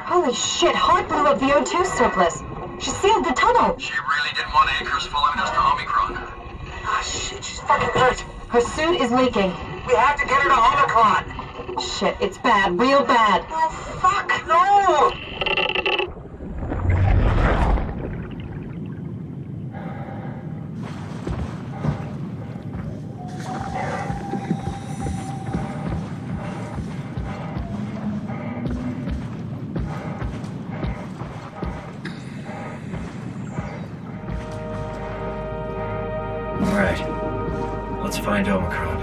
Holy shit, Hawk blew up the O2 surplus. She sealed the tunnel. She really didn't want Akers following us to Omicron. Ah, shit, she's fucking hurt. Her suit is leaking. We have to get her to Omicron. Shit, it's bad, real bad. Oh, fuck, no! Alright, let's find Omicron.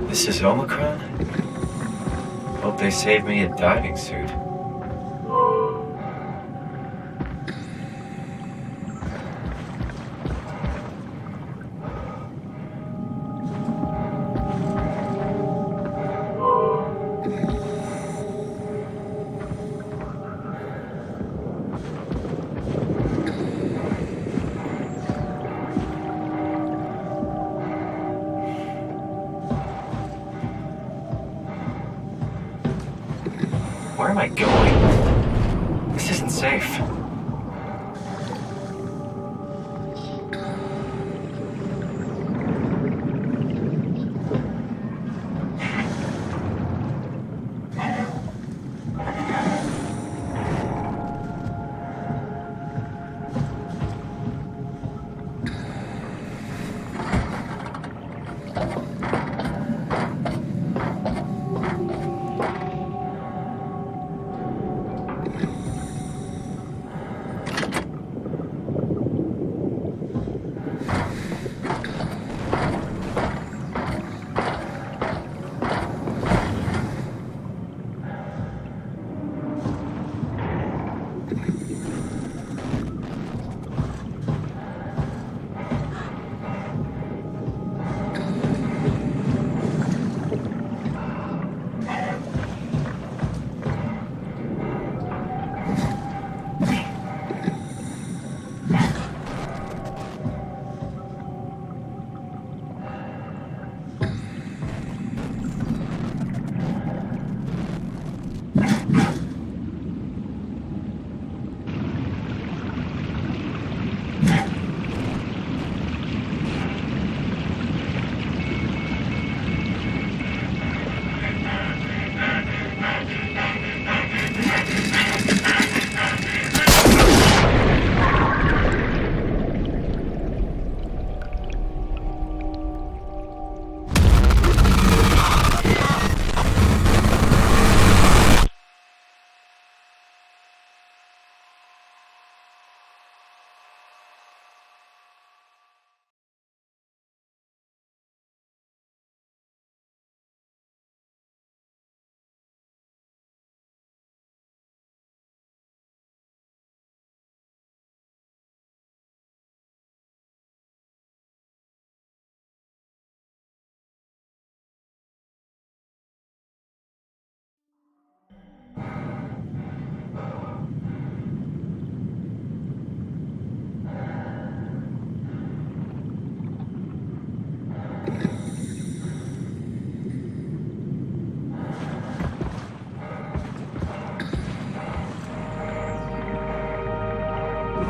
This is Omicron? Hope they saved me a diving suit. Where am I going? This isn't safe.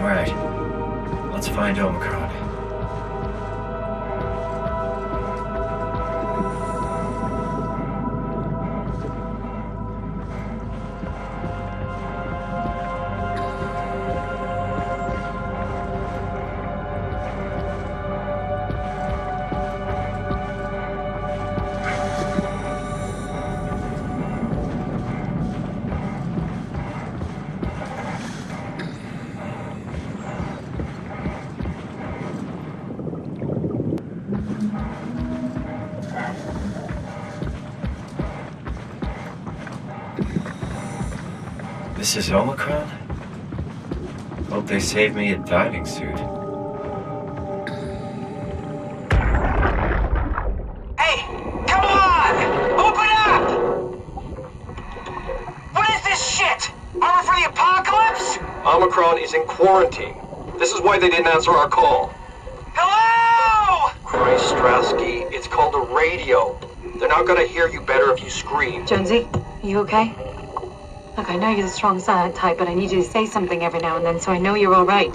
Right. Let's find Omicron. This is Omicron? Hope they saved me a diving suit. Hey, come on! Open up! What is this shit? Armor for the apocalypse? Omicron is in quarantine. This is why they didn't answer our call. Hello! Christ, Strasky, it's called a radio. They're not gonna hear you better if you scream. Jonesy, you okay? Look, I know you're the strong silent type, but I need you to say something every now and then so I know you're all right.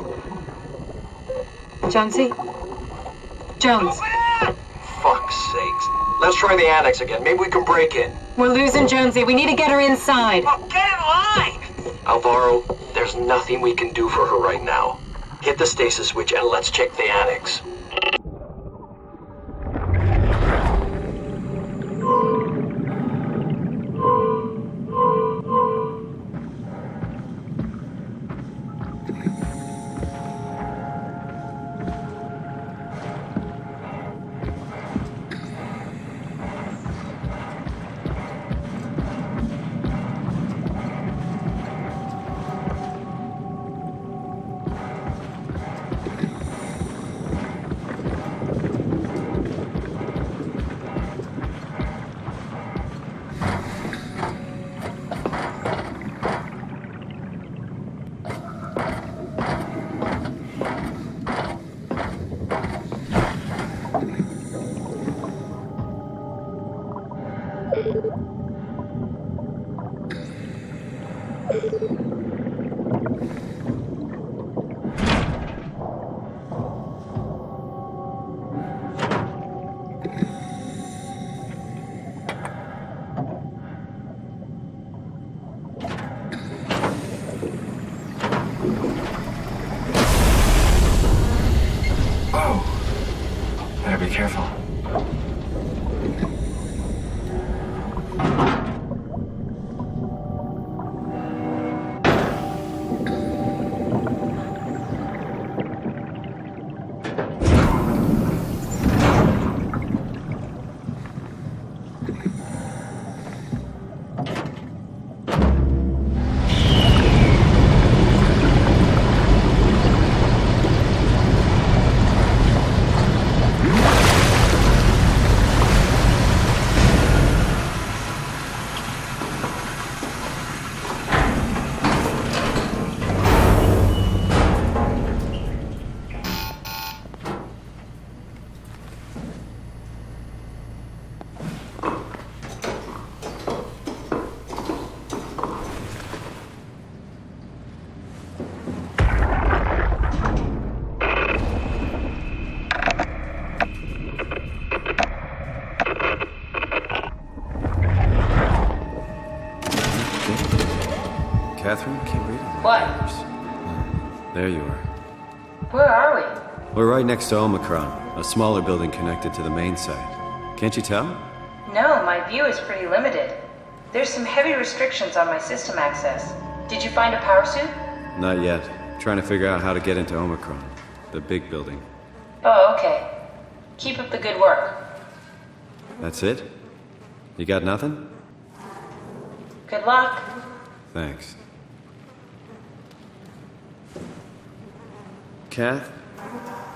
Jonesy? Jones, Open up! Fuck's sakes. Let's try the annex again. Maybe we can break in. we're losing Jonesy. We need to get her inside. Well, get in line! Alvaro, there's nothing we can do for her right now. Hit the stasis switch and let's check the annex. Whoa! Better be careful. Catherine, keep reading. What? There you are. Where are we? We're right next to Omicron, a smaller building connected to the main site. Can't you tell? No, my view is pretty limited. There's some heavy restrictions on my system access. Did you find a power suit? Not yet. Trying to figure out how to get into Omicron, the big building. Oh, okay. Keep up the good work. That's it? You got nothing? Good luck. Thanks. Kath,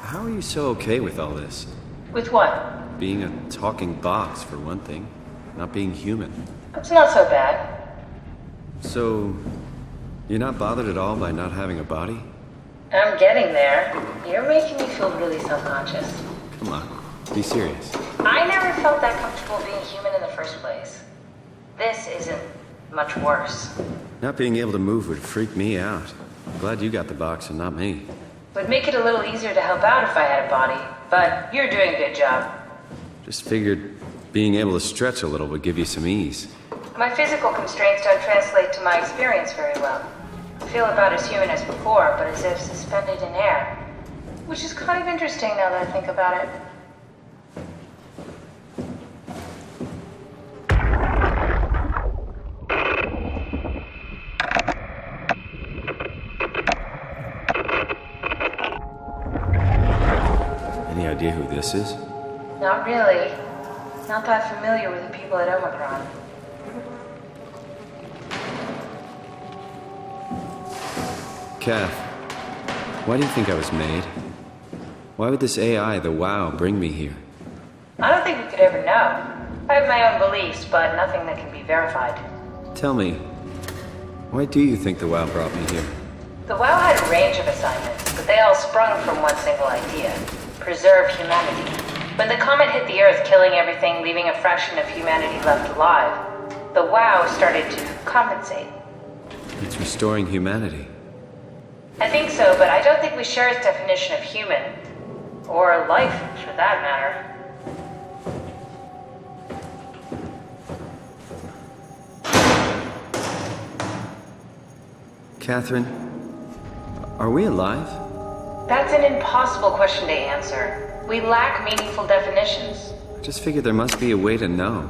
how are you so okay with all this? With what? Being a talking box, for one thing. Not being human. It's not so bad. So, you're not bothered at all by not having a body? I'm getting there. You're making me feel really self-conscious. Come on, be serious. I never felt that comfortable being human in the first place. This isn't much worse. Not being able to move would freak me out. I'm glad you got the box and not me. Would make it a little easier to help out if I had a body, but you're doing a good job. Just figured being able to stretch a little would give you some ease. My physical constraints don't translate to my experience very well. I feel about as human as before, but as if suspended in air. Which is kind of interesting now that I think about it. Any idea who this is? Not really. Not that familiar with the people at Omicron. Kath, why do you think I was made? Why would this AI, the WoW, bring me here? I don't think we could ever know. I have my own beliefs, but nothing that can be verified. Tell me, why do you think the WoW brought me here? The WoW had a range of assignments, but they all sprung from one single idea. Preserve humanity. When the comet hit the Earth, killing everything, leaving a fraction of humanity left alive, the WoW started to compensate. It's restoring humanity. I think so, but I don't think we share its definition of human. Or life, for that matter. Catherine, are we alive? That's an impossible question to answer. We lack meaningful definitions. I just figured there must be a way to know.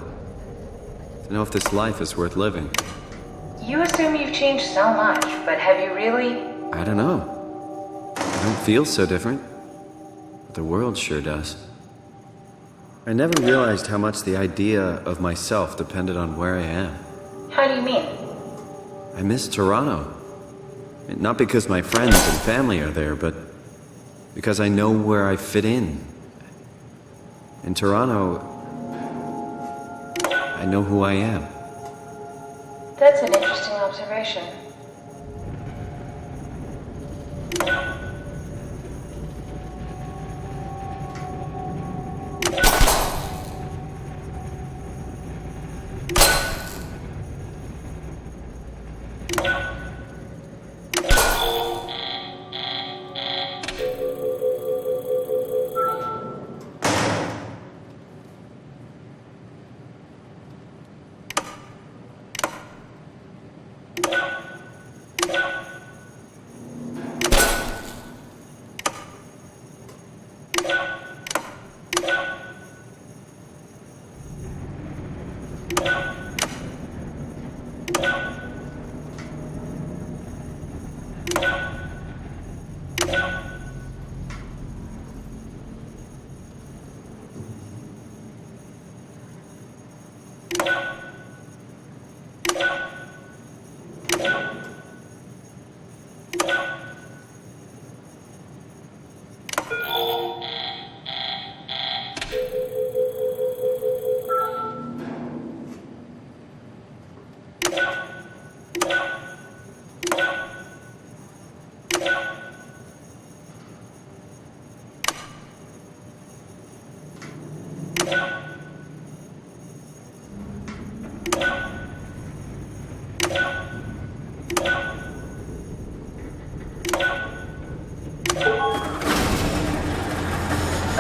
To know if this life is worth living. You assume you've changed so much, but have you really? I don't know. I don't feel so different. But the world sure does. I never realized how much the idea of myself depended on where I am. How do you mean? I miss Toronto. Not because my friends and family are there, but because I know where I fit in. In Toronto, I know who I am. That's an interesting observation.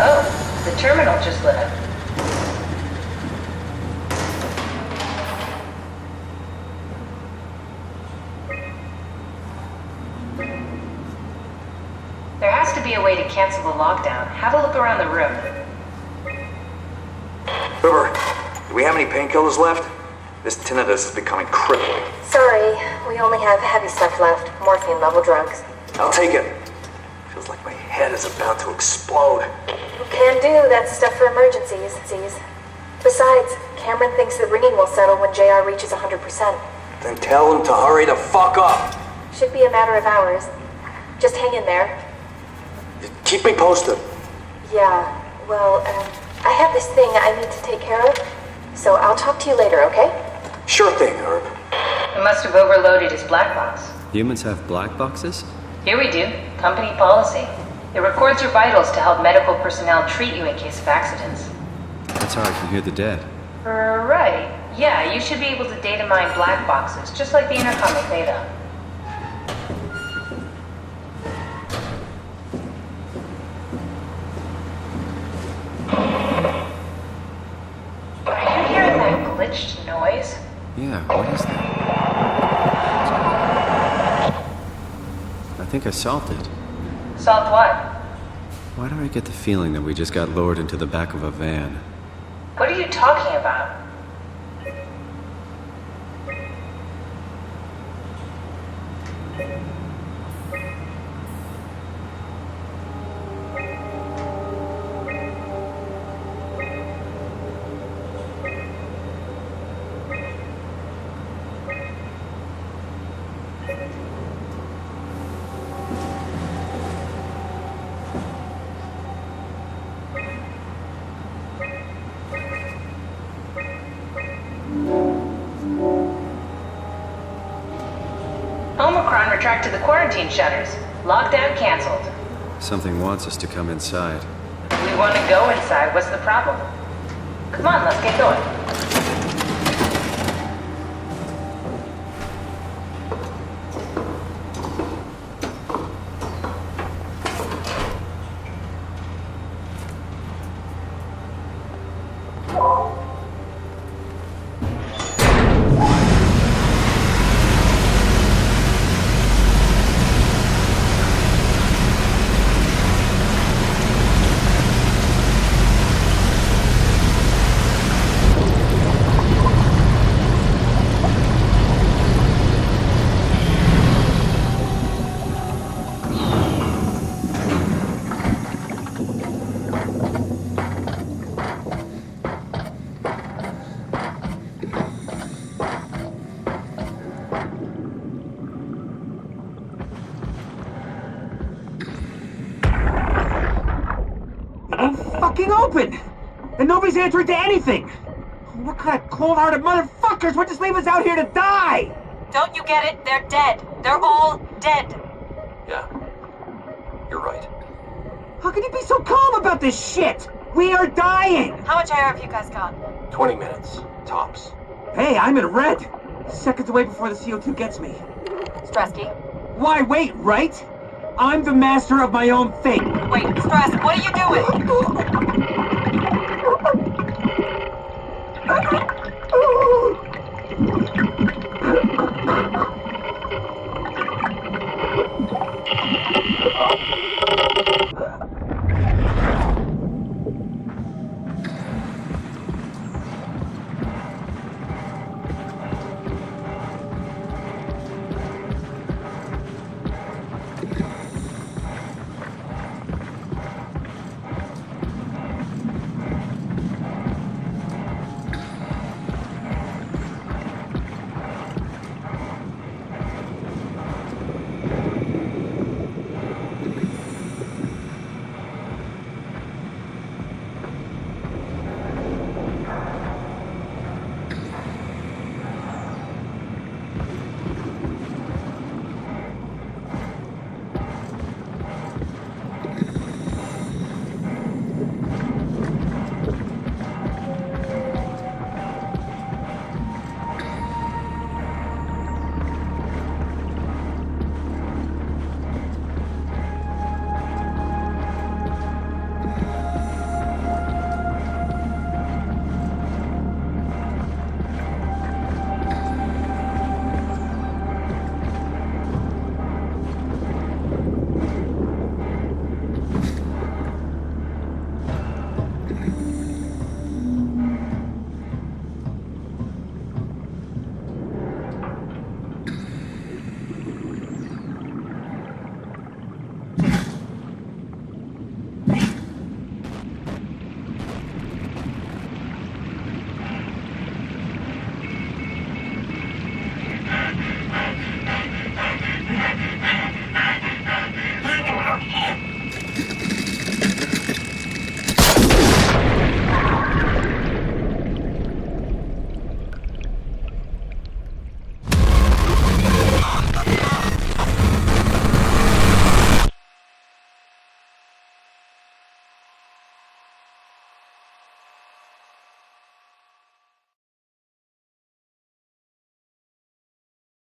Oh, the terminal just lit up. There has to be a way to cancel the lockdown. Have a look around the room. River, do we have any painkillers left? This tinnitus is becoming crippling. Sorry, we only have heavy stuff left. Morphine level drugs. I'll take it. Feels like my head is about to explode. Can do, that's stuff for emergencies. Besides, Cameron thinks the ringing will settle when JR reaches 100%. Then tell him to hurry the fuck up. Should be a matter of hours. Just hang in there. Keep me posted. Yeah, well, I have this thing I need to take care of, so I'll talk to you later, okay? Sure thing, Herb. It must have overloaded his black box. Humans have black boxes? Here we do. Company policy. It records your vitals to help medical personnel treat you in case of accidents. That's how I can hear the dead. Right. Yeah, you should be able to data mine black boxes, just like the intercom of Theta. Yeah, what is that? I think I solved it. Solved what? Why do I get the feeling that we just got lowered into the back of a van? What are you talking about? Omicron retracted the quarantine shutters. Lockdown canceled. Something wants us to come inside. We want to go inside. What's the problem? Come on, let's get going. Fucking open! And nobody's answering to anything! What kind of cold-hearted motherfuckers would just leave us out here to die? Don't you get it? They're dead. They're all dead. Yeah. You're right. How can you be so calm about this shit? We are dying! How much air have you guys got? 20 minutes. Tops. Hey, I'm in red! Seconds away before the CO2 gets me. Stresky. Why wait, right? I'm the master of my own fate. Wait, Stress, what are you doing?